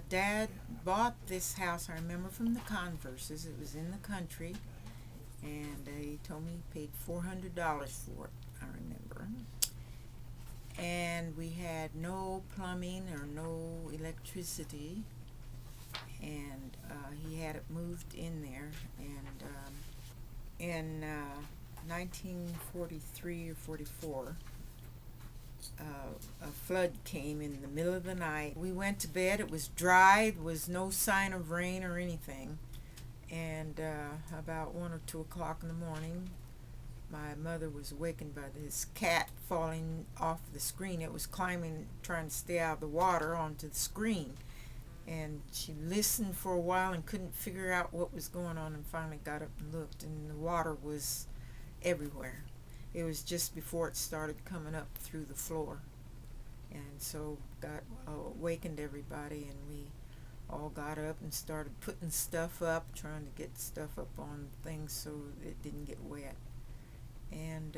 Dad bought this house, I remember, from the Converses. It was in the country, and he told me he paid $400 for it, I remember. And we had no plumbing or no electricity, and he had it moved in there. And in 1943 or 44, a flood came in the middle of the night. We went to bed. It was dry. There was no sign of rain or anything. And about 1 or 2 o'clock in the morning, my mother was awakened by this cat falling off the screen. It was climbing, trying to stay out of the water onto the screen. And she listened for a while and couldn't figure out what was going on, and finally got up and looked, and the water was everywhere. It was just before it started coming up through the floor. And so got awakened everybody, and we all got up and started putting stuff up, trying to get stuff up on things so it didn't get wet. And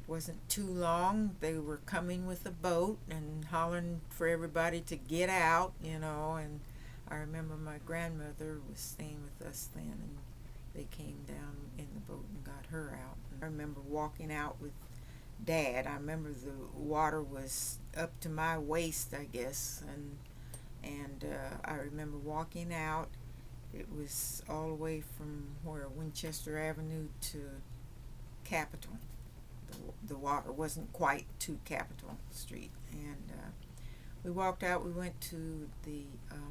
wasn't too long, they were coming with a boat and hollering for everybody to get out, and I remember my grandmother was staying with us then, and they came down in the boat and got her out. And I remember walking out with Dad. I remember the water was up to my waist, I guess, and I remember walking out. It was all the way from where Winchester Avenue to Capitol. The water wasn't quite to Capitol Street, and we walked out. We went to the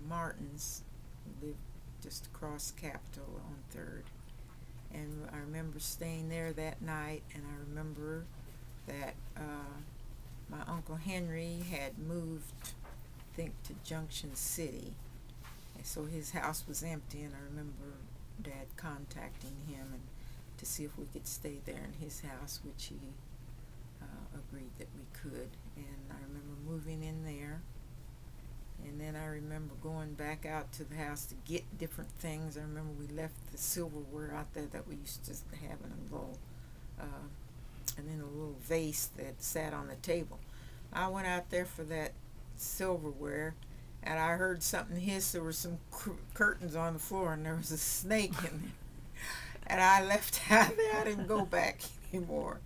Martins, who lived just across Capitol on 3rd, and I remember staying there that night. And I remember that my Uncle Henry had moved, I think, to Junction City, and so his house was empty. And I remember Dad contacting him and to see if we could stay there in his house, which he agreed that we could. And I remember moving in there, and then I remember going back out to the house to get different things. I remember we left the silverware out there that we used to have in a little and in a little vase that sat on the table. I went out there for that silverware, and I heard something hiss. There were some curtains on the floor, and there was a snake in there. And I left out there. I didn't go back anymore.